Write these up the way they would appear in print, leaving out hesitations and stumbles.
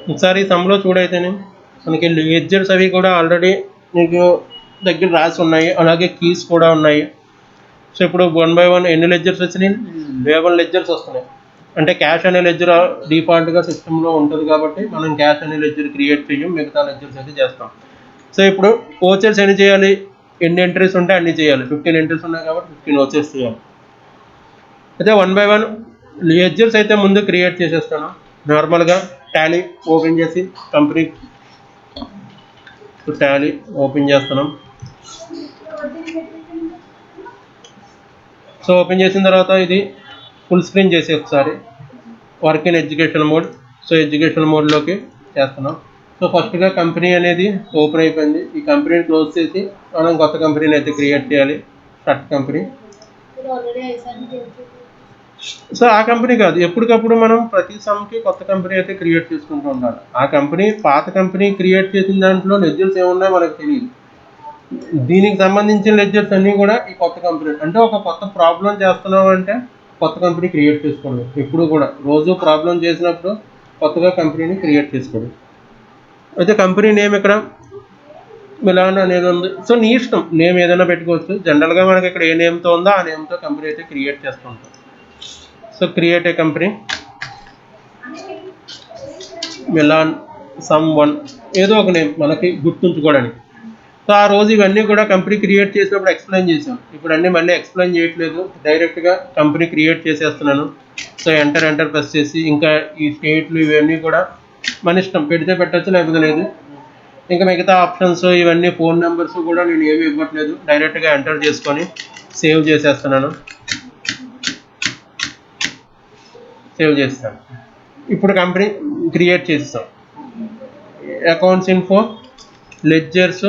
ఒకసారి సమ్లో చూడైతేనే మనకి లెడ్జర్స్ అవి కూడా ఆల్రెడీ మీకు దగ్గర రాసి ఉన్నాయి, అలాగే కీస్ కూడా ఉన్నాయి. సో ఇప్పుడు 1 బై 1 ఎన్ని లెడ్జర్స్ వచ్చినాయి? 11 లెడ్జర్స్ వస్తున్నాయి. అంటే క్యాష్ అనే లెడ్జర్ డిఫాల్ట్గా సిస్టంలో ఉంటుంది కాబట్టి మనం క్యాష్ అనే లెడ్జర్ క్రియేట్ చేయం, మిగతా లెడ్జర్స్ అయితే చేస్తాం. సో ఇప్పుడు ఓచర్స్ ఎన్ని చేయాలి? ఎన్ని ఎంట్రీస్ ఉంటే అన్ని చేయాలి. 15 ఎంట్రీస్ ఉన్నాయి కాబట్టి 15 ఓచర్స్ చేయాలి. అయితే 1 బై 1 లెడ్జర్స్ అయితే ముందు క్రియేట్ చేసేస్తాను. నార్మల్గా టాలీ ఓపెన్ చేసి కంపెనీ టాలీ ఓపెన్ చేస్తున్నాం. సో ఓపెన్ చేసిన తర్వాత ఇది ఫుల్ స్క్రీన్ చేసి ఒకసారి work in education mode. So education మోడ్లోకి చేస్తున్నాం. సో ఫస్ట్గా కంపెనీ అనేది ఓపెన్ అయిపోయింది. ఈ కంపెనీని క్లోజ్ చేసి మనం కొత్త కంపెనీని అయితే క్రియేట్ చేయాలి. Start company. సో ఆ కంపెనీ కాదు, ఎప్పటికప్పుడు మనం ప్రతి సమ్కి కొత్త కంపెనీ అయితే క్రియేట్ చేసుకుంటూ ఉండాలి. ఆ కంపెనీ పాత కంపెనీ క్రియేట్ చేసిన దాంట్లో లెడ్జర్స్ ఏమున్నాయో మనకు తెలియదు. దీనికి సంబంధించిన లెడ్జర్స్ అన్నీ కూడా ఈ కొత్త కంపెనీ. అంటే ఒక కొత్త ప్రాబ్లం చేస్తున్నాం అంటే కొత్త కంపెనీ క్రియేట్ చేసుకోండి. ఎప్పుడు కూడా రోజు ప్రాబ్లం చేసినప్పుడు కొత్తగా కంపెనీని క్రియేట్ చేసుకోండి. అయితే కంపెనీ నేమ్ ఇక్కడ మిలాన్ అనేది ఉంది. సో నీ ఇష్టం, నేమ్ ఏదైనా పెట్టుకోవచ్చు. జనరల్గా మనకి ఇక్కడ ఏ నేమ్తో ఉందో ఆ నేమ్తో కంపెనీ అయితే క్రియేట్ చేసుకుంటాం. So create a company Milan some 1 ఏదో ఒక నేమ్ మనకి గుర్తుంచుకోవడానికి. సో ఆ రోజు ఇవన్నీ కూడా కంపెనీ క్రియేట్ చేసినప్పుడు ఎక్స్ప్లెయిన్ చేసాం. ఇప్పుడు అన్నీ మళ్ళీ ఎక్స్ప్లెయిన్ చేయట్లేదు, డైరెక్ట్గా కంపెనీ క్రియేట్ చేసేస్తున్నాను. సో ఎంటర్ ప్రెస్ చేసి ఇంకా ఈ స్టేట్లు ఇవన్నీ కూడా మన ఇష్టం, పెడితే పెట్టచ్చు లేకపోతే లేదు. ఇంకా మిగతా ఆప్షన్స్ ఇవన్నీ ఫోన్ నెంబర్స్ కూడా నేను ఏమి ఇవ్వట్లేదు, డైరెక్ట్గా ఎంటర్ చేసుకొని సేవ్ చేసేస్తున్నాను. సేవ్ చేస్తాను. ఇప్పుడు కంపెనీ క్రియేట్ చేస్తాం. అకౌంట్స్ ఇన్ఫో, లెడ్జర్స్,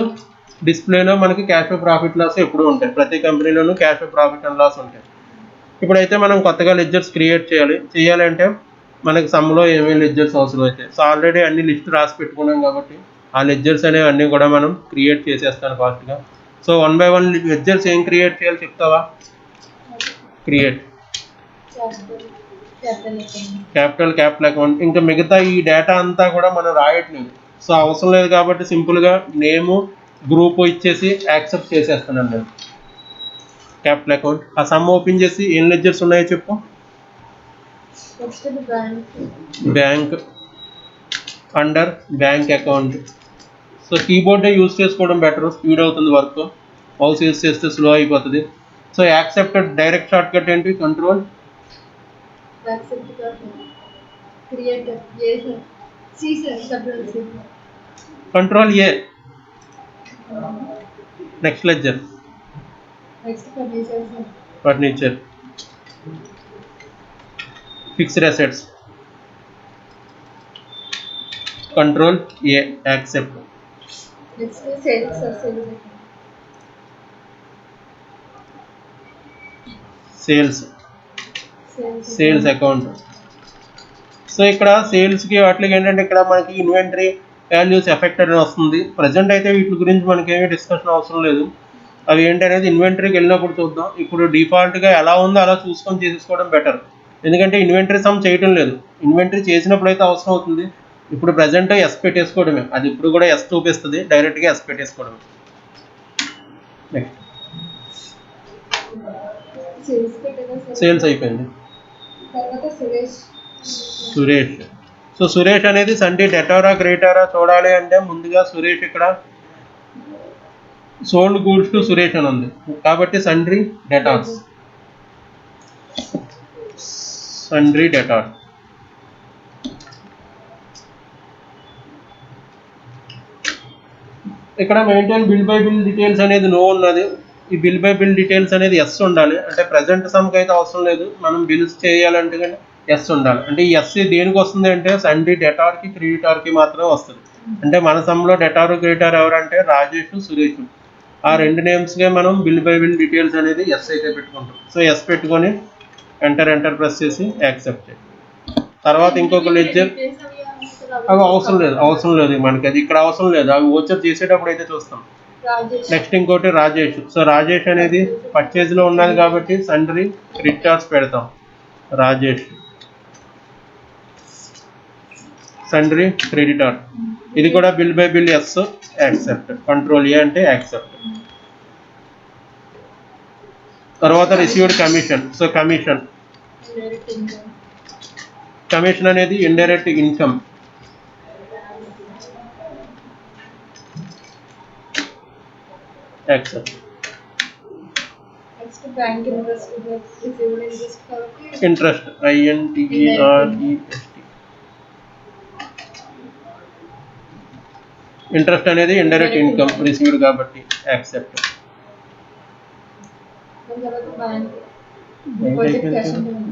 డిస్ప్లేలో మనకి క్యాష్ ప్రాఫిట్ లాస్ ఎప్పుడు ఉంటాయి. ప్రతి కంపెనీలోనూ క్యాష్ ప్రాఫిట్ అండ్ లాస్ ఉంటాయి. ఇప్పుడైతే మనం కొత్తగా లెడ్జర్స్ క్రియేట్ చేయాలంటే మనకి సమ్లో ఏమేమి లెడ్జర్స్ అవసరం అవుతాయి. సో ఆల్రెడీ అన్ని లిస్ట్ రాసి పెట్టుకున్నాం కాబట్టి ఆ లెడ్జర్స్ అనేవి అన్నీ కూడా మనం క్రియేట్ చేసేస్తాను ఫాస్ట్గా. సో 1 బై 1 లెడ్జర్స్ ఏం క్రియేట్ చేయాలి చెప్తావా? Create capital account. ఇంకా మిగతా ఈ డేటా అంతా కూడా మనం రాయట్లేదు, సో అవసరం లేదు కాబట్టి సింపుల్గా నేము గ్రూప్ ఇచ్చేసి యాక్సెప్ట్ చేసేస్తున్నాను నేను. Capital account. ఆ సమ్ ఓపెన్ చేసి ఏం లెడ్జర్స్ ఉన్నాయో చెప్పు. Bank under bank account. So కీబోర్డే యూజ్ చేసుకోవడం బెటర్, స్పీడ్ అవుతుంది వర్క్. మౌస్ యూజ్ చేస్తే స్లో అయిపోతుంది. So accepted direct shortcut ఏంటి? Control A. Next ledger furniture. Fixed assets. Control A. Accept. Sales account. So ఇక్కడ సేల్స్కి వాటికి ఏంటంటే ఇక్కడ మనకి ఇన్వెంటరీ వాల్యూస్ ఎఫెక్టెడ్ అని వస్తుంది. ప్రజెంట్ అయితే వీటి గురించి మనకేమీ డిస్కషన్ అవసరం లేదు. అవి ఏంటనేది ఇన్వెంటరీకి వెళ్ళినప్పుడు చూద్దాం. ఇప్పుడు డిఫాల్ట్గా ఎలా ఉందో అలా చూసుకొని చేసేసుకోవడం బెటర్, ఎందుకంటే ఇన్వెంటరీ సమ్ చేయటం లేదు. ఇన్వెంటరీ చేసినప్పుడు అయితే అవసరం అవుతుంది. ఇప్పుడు ప్రజెంట్ ఎస్ పెట్టేసుకోవడమే, అది ఇప్పుడు కూడా ఎస్ చూపిస్తుంది, డైరెక్ట్గా ఎస్ పెట్టేసుకోవడమే. నెక్స్ట్ సేల్స్ అయిపోయింది. సురేష్. సో సురేష్ అనేది సండే డెటారా క్రెడిటారా చూడాలి అంటే ముందుగా సురేష్ ఇక్కడ సోల్డ్ గూడ్స్ టు సురేష్ అని ఉంది కాబట్టి సండ్రీ డెటార్స్. ఇక్కడ maintain bill by bill details అనేది నో ఉన్నది. ఈ బిల్ బై బిల్ డీటెయిల్స్ అనేది ఎస్ ఉండాలి. అంటే ప్రజెంట్ సమ్కి అయితే అవసరం లేదు, మనం బిల్స్ చేయాలంటే కానీ ఎస్ ఉండాలి. అంటే ఈ ఎస్ దేనికి వస్తుంది అంటే సండే డెటార్కి క్రెడిటార్కి మాత్రమే వస్తుంది. అంటే మన సమ్లో డెటార్ క్రెడిటార్ ఎవరంటే రాజేష్ సురేష్. ఆ రెండు నేమ్స్గా మనం బిల్ బై బిల్ డీటెయిల్స్ అనేది ఎస్ అయితే పెట్టుకుంటాం. సో ఎస్ పెట్టుకొని ఎంటర్ ప్రెస్ చేసి యాక్సెప్ట్ చేయాలి. తర్వాత ఇంకొక లెడ్జర్ అవి అవసరం లేదు మనకి, అది ఇక్కడ అవసరం లేదు, అవి ఓచర్ చేసేటప్పుడు అయితే చూస్తాం. నెక్స్ట్ ఇంకోటి రాజేష్. సో రాజేష్ అనేది పర్చేజ్లో ఉన్నది కాబట్టి సండ్రీ క్రెడిటార్స్ పెడతాం. రాజేష్. Sundry creditor. ఇది కూడా bill by bill yes accept. Control A అంటే యాక్సెప్ట్. తర్వాత రిసీవ్డ్ కమిషన్. సో కమిషన్ అనేది indirect income. Accept. Interest INTEREST. Interest అనేది ఇండైరెక్ట్ ఇన్కమ్ రిసీవ్డ్ కాబట్టి యాక్సెప్ట్.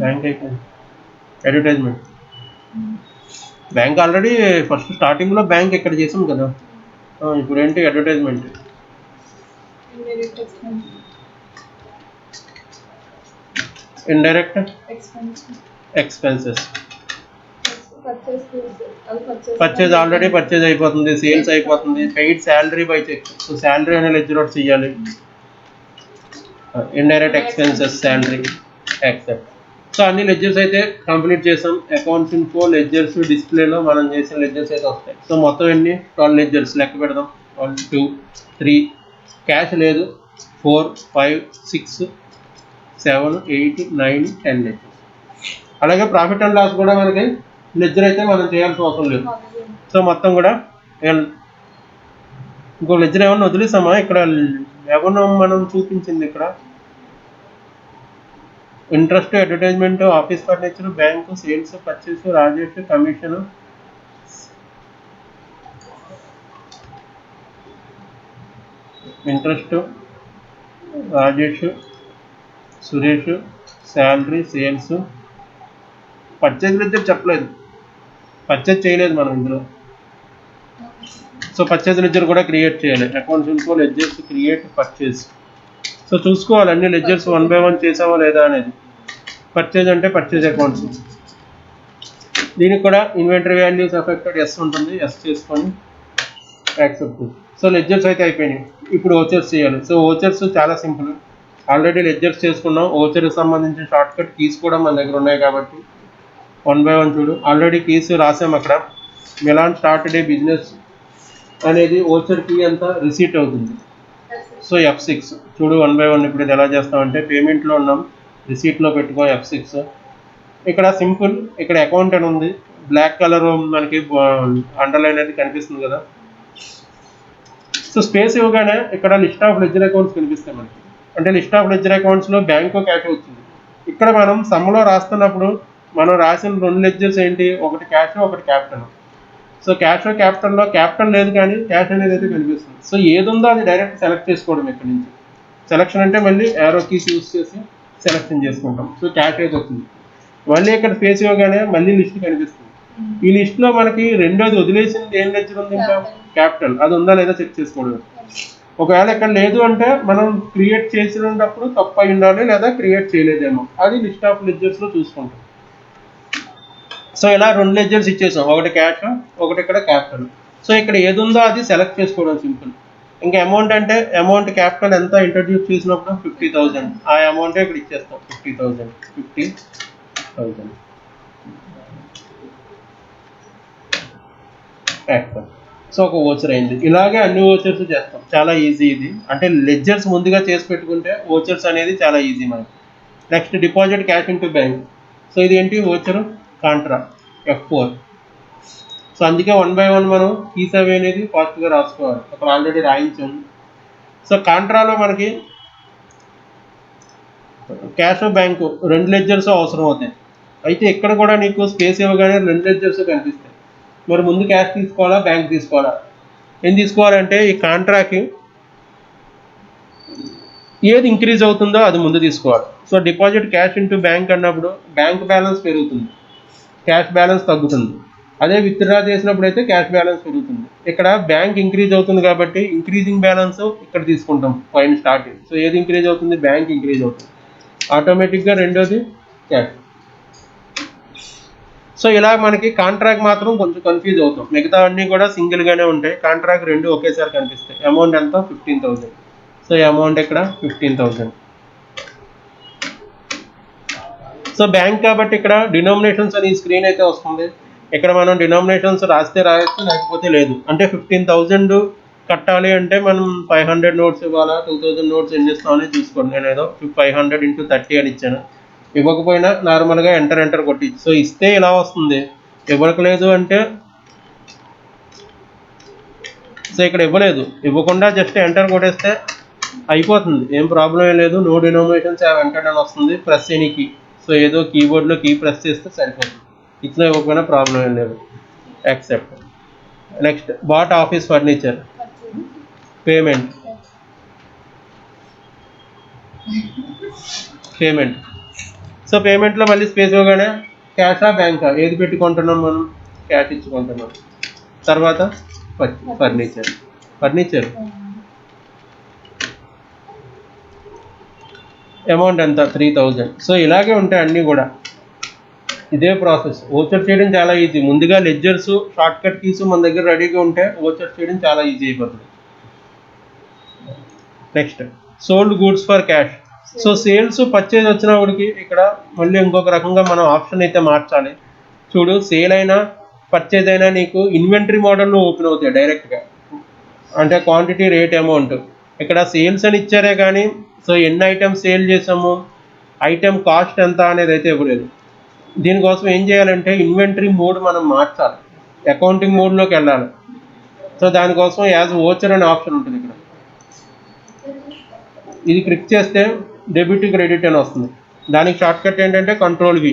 బ్యాంక్ అయిపోయింది. అడ్వర్టైజ్మెంట్. బ్యాంక్ ఆల్రెడీ ఫస్ట్ స్టార్టింగ్లో బ్యాంక్ ఇక్కడ చేసాం కదా. ఇప్పుడు ఏంటి advertisement. Indirect expenses. Purchase already purchase అయిపోతుంది, సేల్స్ అయిపోతుంది. Paid salary by cheque. So salary అనే లెడ్జర్ ఒకటి చెయ్యాలి. Indirect expenses salary accept. So అన్ని లెడ్జర్స్ అయితే కంప్లీట్ చేసాం. అకౌంట్స్ ఇన్ఫో లెడ్జర్స్ డిస్ప్లేలో మనం చేసిన లెడ్జర్స్ అయితే వస్తాయి. సో మొత్తం ఎన్ని 12 లెడ్జర్స్ లెక్క పెడదాం. 1 2 3. క్యాష్ లేదు. 4 5 6 7 8 9 10 లెడ్జర్స్. అలాగే ప్రాఫిట్ అండ్ లాస్ కూడా మనకి లెడ్జర్ అయితే మనం చేయాల్సిన అవసరం లేదు. సో మొత్తం కూడా ఇంకో లెడ్జర్ ఏమన్నా వదిలేసామా? ఇక్కడ ఏమన్నా మనం చూపించింది ఇక్కడ interest, advertisement, office furniture, bank, sales, purchase, Rajesh, commission, interest, Rajesh, Suresh, salary, sales. Purchase ledger చెప్పలేదు, పర్చేజ్ చేయలేదు మనం ఇందులో. సో పర్చేజ్ లెడ్జర్ కూడా క్రియేట్ చేయాలి. Accounts info ledgers create purchase. So చూసుకోవాలి అన్ని లెడ్జర్స్ 1 by 1 చేసామో లేదా అనేది. పర్చేజ్ అంటే పర్చేజ్ అకౌంట్స్. దీనికి కూడా ఇన్వెంటరీ వాల్యూస్ అఫెక్టెడ్ ఎస్ ఉంటుంది. ఎస్ చేసుకొని యాక్సెప్ట్. సో లెడ్జర్స్ అయితే అయిపోయినాయి. ఇప్పుడు ఓచర్స్ చేయాలి. సో ఓచర్స్ చాలా సింపుల్. ఆల్రెడీ లెడ్జర్స్ చేసుకున్నాం. ఓచర్కి సంబంధించిన షార్ట్ కట్ కీస్ కూడా మన దగ్గర ఉన్నాయి కాబట్టి 1 by 1 చూడు. ఆల్రెడీ కీస్ రాసాం అక్కడ. మిలాన్ స్టార్ట్ డే బిజినెస్ అనేది ఓచర్ కీ అంతా రిసీట్ అవుతుంది. సో F6 చూడు 1 by 1. ఇప్పుడు ఇది ఎలా చేస్తామంటే పేమెంట్లో ఉన్నాం, రిసీట్లో పెట్టుకో F6. ఇక్కడ సింపుల్. ఇక్కడ అకౌంట్ అని ఉంది, బ్లాక్ కలర్ మనకి అండర్లైన్ అనేది కనిపిస్తుంది కదా. సో స్పేస్ ఇవ్వగానే ఇక్కడ లిస్ట్ ఆఫ్ లెడ్జర్ అకౌంట్స్ కనిపిస్తాయి మనకి. అంటే లిస్ట్ ఆఫ్ లెడ్జర్ అకౌంట్స్లో బ్యాంకు క్యాష్ వచ్చింది. ఇక్కడ మనం సమ్లో రాస్తున్నప్పుడు మనం రాసిన 2 లెడ్జర్స్ ఏంటి, ఒకటి క్యాష్ ఒకటి క్యాపిటల్. సో క్యాష్ క్యాపిటల్లో క్యాపిటల్ లేదు కానీ క్యాష్ అనేది అయితే కనిపిస్తుంది. సో ఏది ఉందో అది డైరెక్ట్ సెలెక్ట్ చేసుకోవడం. ఇక్కడ నుంచి సెలెక్షన్ అంటే మళ్ళీ యారో కీస్ యూస్ చేసి సెలెక్షన్ చేసుకుంటాం. సో క్యాష్ అయితే వచ్చింది. మళ్ళీ ఇక్కడ స్పేస్ ఇవ్వగానే మళ్ళీ లిస్ట్ కనిపిస్తుంది. ఈ లిస్ట్లో మనకి రెండోది వదిలేసింది ఏం లెడ్జర్ ఉంది, ఇంకా క్యాపిటల్. అది ఉందా లేదా చెక్ చేసుకోవడం. ఒకవేళ ఇక్కడ లేదు అంటే మనం క్రియేట్ చేసినప్పుడు తప్పు అయి ఉండాలి, లేదా క్రియేట్ చేయలేదేమో. అది లిస్ట్ ఆఫ్ లెడ్జర్స్లో చూసుకుంటాం. సో ఇలా 2 లెడ్జర్స్ ఇచ్చేసాం, ఒకటి క్యాష్ ఒకటి ఇక్కడ క్యాపిటల్. సో ఇక్కడ ఏది ఉందో అది సెలెక్ట్ చేసుకోవడం సింపుల్. ఇంకా అమౌంట్ అంటే అమౌంట్ క్యాపిటల్ ఎంత ఇంట్రడ్యూస్ చేసినప్పుడు 50,000. ఆ అమౌంటే ఇక్కడ ఇచ్చేస్తాం 50,000. క్యాపిటల్. సో ఒక ఓచర్ అయింది. ఇలాగే అన్ని ఓచర్స్ చేస్తాం. చాలా ఈజీ ఇది. అంటే లెడ్జర్స్ ముందుగా చేసి పెట్టుకుంటే ఓచర్స్ అనేది చాలా ఈజీ మనకి. Next deposit cash into bank. So ఇది ఏంటి ఓచరు కాంట్రా F4. సో అందుకే 1 by 1 మనం కీస్ అవి అనేది ఫాస్ట్గా రాసుకోవాలి. అక్కడ ఆల్రెడీ రాయించాము. సో కాంట్రాలో మనకి క్యాష్ బ్యాంకు 2 లెడ్జర్స్ అవసరం అవుతాయి. అయితే ఇక్కడ కూడా నీకు స్పేస్ ఇవ్వగానే 2 లెడ్జర్స్ కనిపిస్తాయి. మరి ముందు క్యాష్ తీసుకోవాలా బ్యాంక్ తీసుకోవాలా? ఏం తీసుకోవాలంటే ఈ కాంట్రాకి ఏది ఇంక్రీజ్ అవుతుందో అది ముందు తీసుకోవాలి. So deposit cash into bank అన్నప్పుడు బ్యాంక్ బ్యాలెన్స్ పెరుగుతుంది, క్యాష్ బ్యాలెన్స్ తగ్గుతుంది. అదే విత్డ్రా చేసినప్పుడు అయితే క్యాష్ బ్యాలెన్స్ పెరుగుతుంది. ఇక్కడ బ్యాంక్ ఇంక్రీజ్ అవుతుంది కాబట్టి ఇంక్రీజింగ్ బ్యాలెన్స్ ఇక్కడ తీసుకుంటాం పైన స్టార్టింగ్. సో ఏది ఇంక్రీజ్ అవుతుంది, బ్యాంక్ ఇంక్రీజ్ అవుతుంది ఆటోమేటిక్గా. రెండోది క్యాష్. సో ఇలా మనకి కాంట్రాక్ట్ మాత్రం కొంచెం కన్ఫ్యూజ్ అవుతాం. మిగతా అన్నీ కూడా సింగిల్గానే ఉంటాయి. కాంట్రాక్ట్ 2 ఒకేసారి కనిపిస్తాయి. అమౌంట్ ఎంత 15,000. సో అమౌంట్ ఇక్కడ 15,000. సో బ్యాంక్ కాబట్టి ఇక్కడ డినామినేషన్స్ అని స్క్రీన్ అయితే వస్తుంది. ఇక్కడ మనం డినామినేషన్స్ రాస్తే రాయొచ్చు, లేకపోతే లేదు. అంటే 15,000 కట్టాలి అంటే మనం 500 నోట్స్ ఇవ్వాలా, 2000 నోట్స్ ఎన్ని ఇస్తామని చూసుకోండి. నేను ఏదో 500 × 30 అని ఇచ్చాను. ఇవ్వకపోయినా నార్మల్గా ఎంటర్ కొట్టి, సో ఇస్తే ఇలా వస్తుంది. ఇవ్వలేదు అంటే, సో ఇక్కడ ఇవ్వలేదు, ఇవ్వకుండా జస్ట్ ఎంటర్ కొట్టేస్తే అయిపోతుంది, ఏం ప్రాబ్లం ఏం లేదు. నో డినామినేషన్స్ హ్యావ్ ఎంటర్డ్ అని వస్తుంది. ప్రెస్ ఎనీ కీ, సో ఏదో కీబోర్డ్లో కీ ప్రెస్ చేస్తే సరిపోతుంది. ఇట్లా ఇవ్వకపోయినా ప్రాబ్లం ఏం లేదు. Accept. Next bought office furniture, payment. So పేమెంట్లో మళ్ళీ స్పేస్ ఇవ్వగానే క్యాషా బ్యాంకా, ఏది పెట్టుకుంటున్నాం మనం, క్యాష్ ఇచ్చుకుంటున్నాం. తర్వాత ఫర్నిచర్ అమౌంట్ ఎంత, 3,000. సో ఇలాగే ఉంటాయి అన్నీ కూడా, ఇదే ప్రాసెస్. ఓచర్ చేయడం చాలా ఈజీ. ముందుగా లెడ్జర్స్, షార్ట్ కట్ కీస్ మన దగ్గర రెడీగా ఉంటే ఓచర్ చేయడం చాలా ఈజీ అయిపోతుంది. Next sold goods for cash. So sales purchase వచ్చినప్పటికి ఇక్కడ మళ్ళీ ఇంకొక రకంగా మనం ఆప్షన్ అయితే మార్చాలి. చూడు, సేల్ అయినా పర్చేజ్ అయినా నీకు ఇన్వెంటరీ మోడల్లో ఓపెన్ అవుతాయి డైరెక్ట్గా, అంటే క్వాంటిటీ, రేట్, అమౌంట్. ఇక్కడ సేల్స్ అని ఇచ్చారే కానీ, సో ఎన్ని ఐటమ్స్ సేల్ చేసాము, ఐటమ్ కాస్ట్ ఎంత అనేది అయితే ఇవ్వలేదు. దీనికోసం ఏం చేయాలంటే ఇన్వెంటరీ మోడ్ మనం మార్చాలి, అకౌంటింగ్ మోడ్లోకి వెళ్ళాలి. సో దానికోసం యాజ్ ఓచర్ అనే ఆప్షన్ ఉంటుంది ఇక్కడ. ఇది క్లిక్ చేస్తే డెబిట్ క్రెడిట్ అని వస్తుంది. దానికి షార్ట్ కట్ ఏంటంటే Ctrl+V.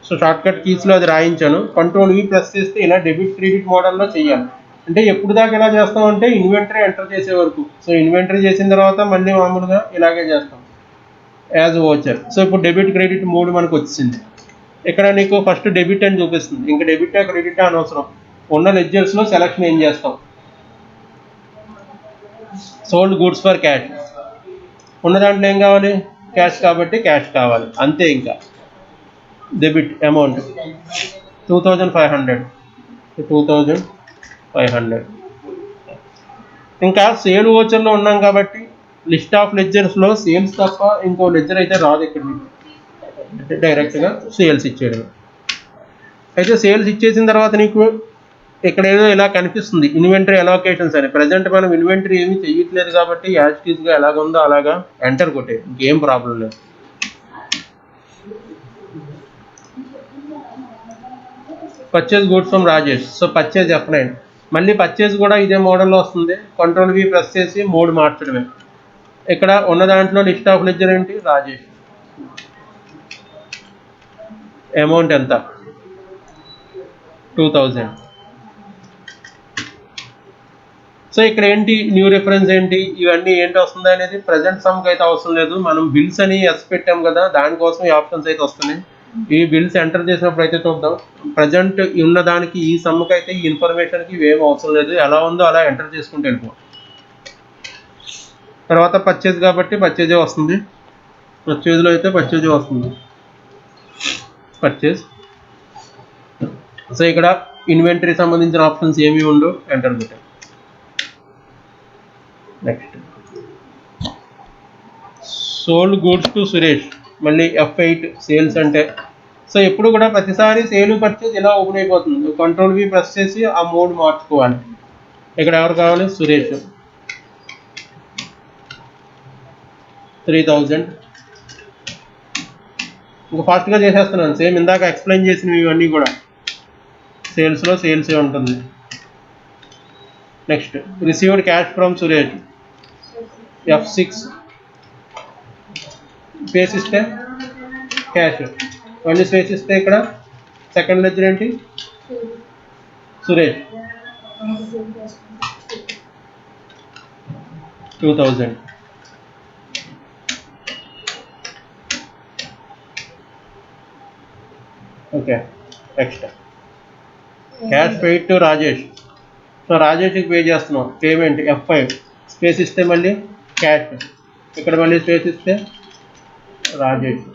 సో షార్ట్ కట్ కీస్లో అది రాయించాను. Ctrl+V ప్రెస్ చేస్తే ఇలా డెబిట్ క్రెడిట్ మోడల్లో చేయాలి. అంటే ఎప్పుడు దాకా ఎలా చేస్తామంటే ఇన్వెంటరీ ఎంటర్ చేసే వరకు. సో ఇన్వెంటరీ చేసిన తర్వాత మళ్ళీ మామూలుగా ఇలాగే చేస్తాం యాజ్ ఓచర్. సో ఇప్పుడు డెబిట్ క్రెడిట్ మోడ్ మనకు వచ్చింది. ఇక్కడ నీకు ఫస్ట్ డెబిట్ అని చూపిస్తుంది. ఇంకా డెబిటా క్రెడిటా అనవసరం, ఉన్న లెడ్జర్స్లో సెలక్షన్ ఏం చేస్తాం. సోల్డ్ గూడ్స్ ఫర్ క్యాష్, ఉన్న దాంట్లో ఏం కావాలి, క్యాష్ కాబట్టి క్యాష్ కావాలి, అంతే. ఇంకా డెబిట్ అమౌంట్ 2,500. ఇంకా సేల్ ఓచర్లో ఉన్నాం కాబట్టి లిస్ట్ ఆఫ్ లెడ్జర్స్లో సేల్స్ తప్ప ఇంకో లెడ్జర్ అయితే రాదు. ఇక్కడ డైరెక్ట్గా సేల్స్ ఇచ్చేయడం. అయితే సేల్స్ ఇచ్చేసిన తర్వాత నీకు ఇక్కడ ఏదో ఇలా కనిపిస్తుంది ఇన్వెంటరీ అలోకేషన్స్ అని. ప్రజెంట్ మనం ఇన్వెంటరీ ఏమీ చేయట్లేదు కాబట్టి యాజ్ టీజ్గా ఎలాగ ఉందో అలాగా ఎంటర్ కొట్టే, ఇంకేం ప్రాబ్లం లేదు. Purchase goods from Rajesh. So purchase F9. మళ్ళీ పర్చేజ్ కూడా ఇదే మోడల్లో వస్తుంది. Ctrl+V ప్రెస్ చేసి మోడ్ మార్చడమే. ఇక్కడ ఉన్న దాంట్లో లిస్ట్ ఆఫ్ లెడ్జర్ ఏంటి, రాజేష్. అమౌంట్ ఎంత, 2,000. సో ఇక్కడ ఏంటి న్యూ రిఫరెన్స్ ఏంటి, ఇవన్నీ ఏంటి వస్తుంది అనేది ప్రజెంట్ సమ్కి అయితే అవసరం లేదు. మనం బిల్స్ అని ఎస్ పెట్టాం కదా, దానికోసం ఈ ఆప్షన్స్ అయితే వస్తున్నాయి. ఈ బిల్స్ ఎంటర్ చేసినప్పుడు అయితే చూద్దాం. ప్రజెంట్ ఉన్న దానికి ఈ సమ్కి అయితే ఈ ఇన్ఫర్మేషన్కి ఇవేం అవసరం లేదు, ఎలా ఉందో అలా ఎంటర్ చేసుకుంటూ వెళ్ళిపో. తర్వాత పర్చేజ్ కాబట్టి పర్చేజే వస్తుంది. పర్చేజ్లో అయితే పర్చేజే వస్తుంది, పర్చేజ్. సో ఇక్కడ ఇన్వెంటరీ సంబంధించిన ఆప్షన్స్ ఏమీ ఉండవు, ఎంటర్ పెట్టాం. Next sold goods to Suresh, మళ్ళీ F8 సేల్స్ అంటే. సో ఎప్పుడు కూడా ప్రతిసారి సేల్ పర్చేజ్ ఇలా ఓపెన్ అయిపోతుంది. Ctrl+V ప్రెస్ చేసి ఆ మోడ్ మార్చుకోవాలి. ఇక్కడ ఎవరు కావాలి, సురేష్. 3,000. ఇంకా ఫాస్ట్గా చేసేస్తున్నాను, సేమ్ ఇందాక ఎక్స్ప్లెయిన్ చేసినవి ఇవన్నీ కూడా. సేల్స్లో సేల్సే ఉంటుంది. Next received cash from Suresh, F6. Space ఇస్తే క్యాష్, మళ్ళీ స్పేస్ ఇస్తే ఇక్కడ సెకండ్ లెడ్జర్ ఏంటి, Suresh, 2,000. Okay. Next cash paid to Rajesh. So రాజేష్కి పే చేస్తున్నాం, పేమెంట్ F5. స్పేస్ ఇస్తే మళ్ళీ క్యాష్, ఇక్కడ మళ్ళీ స్పేస్ ఇస్తే Rajesh,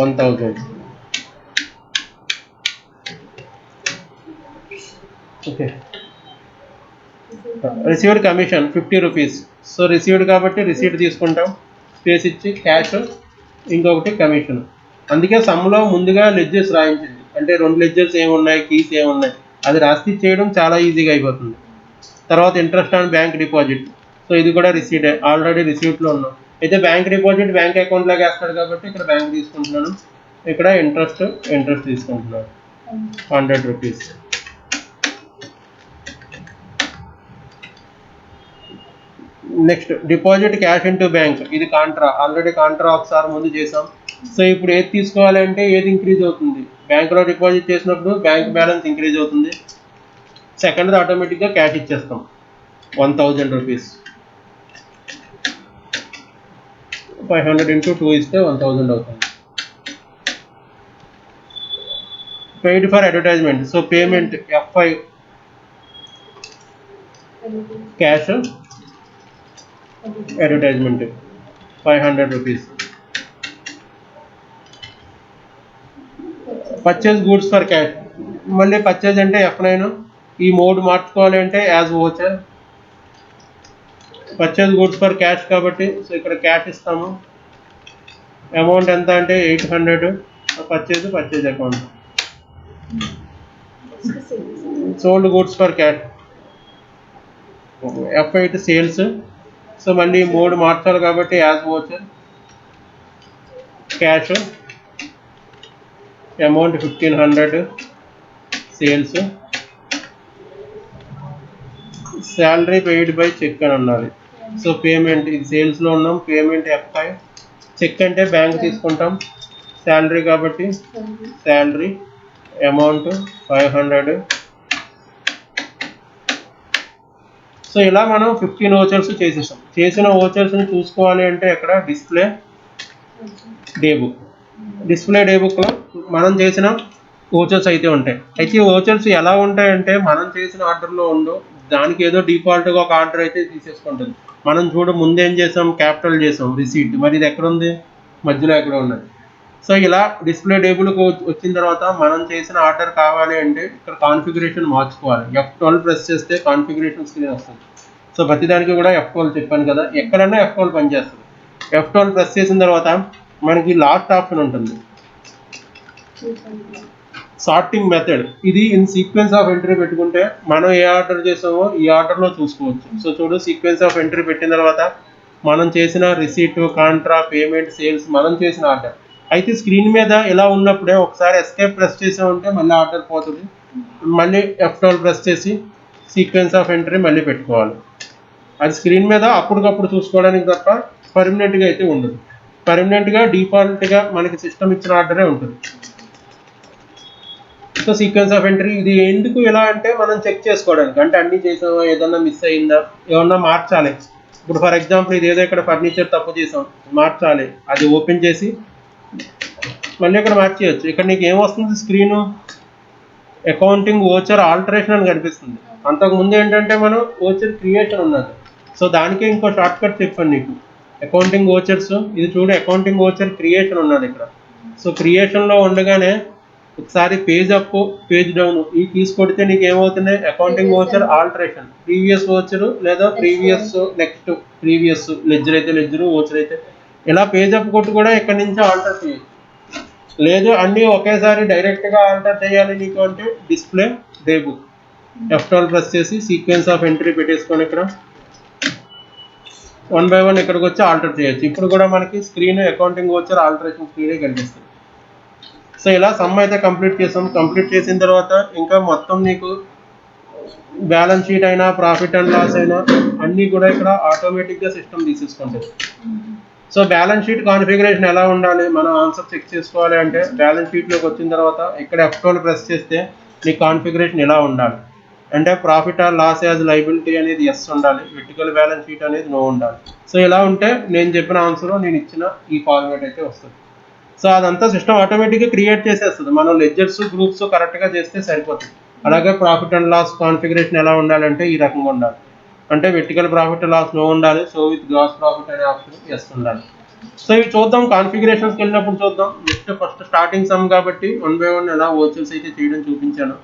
1,000. Okay. Received commission 50 rupees. So received కాబట్టి రిసీట్ తీసుకుంటాం, స్పేస్ ఇచ్చి క్యాష్, ఇంకొకటి కమిషన్. అందుకే సమ్లో ముందుగా లెడ్జెస్ రాయించింది. అంటే 2 లెడ్జర్స్ ఏమున్నాయి, కీస్ ఏమున్నాయి అది రాసి చేయడం చాలా ఈజీగా అయిపోతుంది. తర్వాత interest on bank deposit. So ఇది కూడా రిసీట్, ఆల్రెడీ రిసీప్ట్లో ఉన్నాం. అయితే బ్యాంక్ డిపాజిట్ బ్యాంక్ అకౌంట్లోకి వేస్తాడు కాబట్టి ఇక్కడ బ్యాంక్ తీసుకుంటున్నాను, ఇక్కడ ఇంట్రెస్ట్ తీసుకుంటున్నాను 100 rupees. Next deposit cash into bank, ఇది కాంట్రా, ఆల్రెడీ కాంట్రా ఒకసారి ముందు చేసాం. సో ఇప్పుడు ఏది తీసుకోవాలంటే ఏది ఇంక్రీజ్ అవుతుంది, బ్యాంకులో డిపాజిట్ చేసినప్పుడు బ్యాంక్ బ్యాలెన్స్ ఇంక్రీజ్ అవుతుంది, సెకండ్ ఆటోమేటిక్గా క్యాష్ ఇచ్చేస్తాం 1000 రూపీస్. 500 into 2 ఇస్తే 1000 అవుతుంది. Paid for advertisement, so payment F5 cash, advertisement 500 rupees. Purchase goods for cash, మళ్ళీ పర్చేజ్ అంటే F9, ఈ మోడ్ మార్చుకోవాలి అంటే as voucher. Purchase goods for cash కాబట్టి సో ఇక్కడ క్యాష్ ఇస్తాము, అమౌంట్ ఎంత అంటే 800, purchase account. Sold goods for cash F8 sales, so మళ్ళీ మోడ్ మార్చాలి కాబట్టి as voucher, cash, amount 1500, sales, salary paid by cheque అని ఉండాలి. సో పేమెంట్, ఇది సేల్స్లో ఉన్నాం, పేమెంట్ F5, చెక్ అంటే బ్యాంక్ తీసుకుంటాం, శాలరీ కాబట్టి శాలరీ, అమౌంట్ 500. సో ఇలా మనం 15 ఓచర్స్ చేసేసాం. చేసిన ఓచర్స్ని చూసుకోవాలి అంటే ఇక్కడ డిస్ప్లే డే బుక్లో మనం చేసిన ఓచర్స్ అయితే ఉంటాయి. అయితే ఓచర్స్ ఎలా ఉంటాయంటే మనం చేసిన ఆర్డర్లో ఉండవు, దానికి ఏదో డిఫాల్ట్గా ఒక ఆర్డర్ అయితే తీసేసుకుంటుంది. మనం చూడ ముందు ఏం చేసాం, క్యాపిటల్ చేసాం రిసీట్, మరి ఇది ఎక్కడ ఉంది, మధ్యలో ఎక్కడ ఉన్నది. సో ఇలా డిస్ప్లే టేబుల్కి వచ్చిన తర్వాత మనం చేసిన ఆర్డర్ కావాలి అంటే ఇక్కడ కాన్ఫిగరేషన్ మార్చుకోవాలి. F12 ప్రెస్ చేస్తే కాన్ఫిగరేషన్ స్క్రీన్ వస్తుంది. సో ప్రతిదానికి కూడా F12 చెప్పాను కదా, ఎక్కడన్నా F12 పనిచేస్తుంది. F12 ప్రెస్ చేసిన తర్వాత మనకి లాస్ట్ ఆప్షన్ ఉంటుంది, సార్టింగ్ మెథడ్. ఇది ఇన్ సీక్వెన్స్ ఆఫ్ ఎంట్రీ పెట్టుకుంటే మనం ఏ ఆర్డర్ చేసామో ఈ ఆర్డర్లో చూసుకోవచ్చు. సో చూడు, సీక్వెన్స్ ఆఫ్ ఎంట్రీ పెట్టిన తర్వాత మనం చేసిన రిసీట్, కాంట్రా, పేమెంట్, సేల్స్, మనం చేసిన ఆర్డర్. అయితే స్క్రీన్ మీద ఇలా ఉన్నప్పుడే ఒకసారి ఎస్కేప్ ప్రెస్ చేసామంటే మళ్ళీ ఆర్డర్ పోతుంది, మళ్ళీ F12 ప్రెస్ చేసి సీక్వెన్స్ ఆఫ్ ఎంట్రీ మళ్ళీ పెట్టుకోవాలి. అది స్క్రీన్ మీద అప్పటికప్పుడు చూసుకోవడానికి తప్ప పర్మనెంట్గా అయితే ఉండదు. పర్మనెంట్గా డిఫాల్ట్గా మనకి సిస్టమ్ ఇచ్చిన ఆర్డరే ఉంటుంది. సో సీక్వెన్స్ ఆఫ్ ఎంట్రీ ఇది ఎందుకు ఇలా అంటే మనం చెక్ చేసుకోవడానికి, అంటే అన్నీ చేసామా, ఏదన్నా మిస్ అయిందా, ఏమన్నా మార్చాలి. ఇప్పుడు ఫర్ ఎగ్జాంపుల్ ఇది ఏదో ఇక్కడ ఫర్నిచర్ తప్పు చేసాం, మార్చాలి, అది ఓపెన్ చేసి మళ్ళీ ఇక్కడ మార్చేయచ్చు. ఇక్కడ నీకు ఏమొస్తుంది, స్క్రీను అకౌంటింగ్ ఓచర్ ఆల్టరేషన్ అని కనిపిస్తుంది. అంతకుముందు ఏంటంటే మనం ఓచర్ క్రియేషన్ ఉన్నది. సో దానికే ఇంకో షార్ట్ కట్ చెప్పాను నీకు, అకౌంటింగ్ ఓచర్స్. ఇది చూడు, అకౌంటింగ్ ఓచర్ క్రియేషన్ ఉన్నది ఇక్కడ. సో క్రియేషన్లో ఉండగానే ఒకసారి పేజ్ అప్, పేజ్ డౌన్ ఈ కీస్ కొడితే నీకు ఏమవుతున్నాయి, accounting voucher alteration, previous voucher లేదా ప్రీవియస్, నెక్స్ట్ ప్రీవియస్, లెడ్జర్ అయితే లెడ్జరు, ఓచర్ అయితే ఇలా పేజ్ అప్ కొట్టు కూడా ఇక్కడ నుంచి ఆల్టర్ చేయొచ్చు. లేదు అన్నీ ఒకేసారి డైరెక్ట్గా ఆల్టర్ చేయాలి నీకు అంటే display day book, F12 press చేసి సీక్వెన్స్ ఆఫ్ ఎంట్రీ పెట్టేసుకొని ఇక్కడ 1 by 1 ఇక్కడికి వచ్చి ఆల్టర్ చేయొచ్చు. ఇప్పుడు కూడా మనకి స్క్రీన్ అకౌంటింగ్ ఓచర్ ఆల్టరేషన్ స్క్రీనే కనిపిస్తుంది. సో ఇలా సమ్ అయితే కంప్లీట్ చేసాం. కంప్లీట్ చేసిన తర్వాత ఇంకా మొత్తం నీకు బ్యాలెన్స్ షీట్ అయినా, ప్రాఫిట్ అండ్ లాస్ అయినా అన్నీ కూడా ఇక్కడ ఆటోమేటిక్గా సిస్టమ్ తీసేసుకుంటుంది. సో బ్యాలెన్స్ షీట్ కాన్ఫిగరేషన్ ఎలా ఉండాలి, మనం ఆన్సర్ చెక్ చేసుకోవాలి అంటే బ్యాలెన్స్ షీట్లోకి వచ్చిన తర్వాత ఇక్కడ F12 ప్రెస్ చేస్తే నీ కాన్ఫిగరేషన్ ఎలా ఉండాలి అంటే profit or loss as liability అనేది ఎస్ ఉండాలి, వెర్టికల్ బ్యాలెన్స్ షీట్ అనేది నో ఉండాలి. సో ఇలా ఉంటే నేను చెప్పిన ఆన్సర్ నేను ఇచ్చిన ఈ ఫార్మేట్ అయితే వస్తుంది. సో అదంతా సిస్టమ్ ఆటోమేటిక్గా క్రియేట్ చేసేస్తుంది. మనం లెడ్జర్స్, గ్రూప్స్ కరెక్ట్గా చేస్తే సరిపోతుంది. అలాగే ప్రాఫిట్ అండ్ లాస్ కాన్ఫిగరేషన్ ఎలా ఉండాలంటే ఈ రకంగా ఉండాలి, అంటే వెర్టికల్ ప్రాఫిట్ లాస్ నో ఉండాలి, సో విత్ గ్రాస్ ప్రాఫిట్ అనే ఆప్షన్ ఎస్ ఉండాలి. సో ఇవి చూద్దాం, కాన్ఫిగరేషన్స్కి వెళ్ళినప్పుడు చూద్దాం. నెక్స్ట్ ఫస్ట్ స్టార్టింగ్ సమ్ కాబట్టి 1 by 1 ఎలా ఓచర్స్ అయితే చేయడం చూపించాను.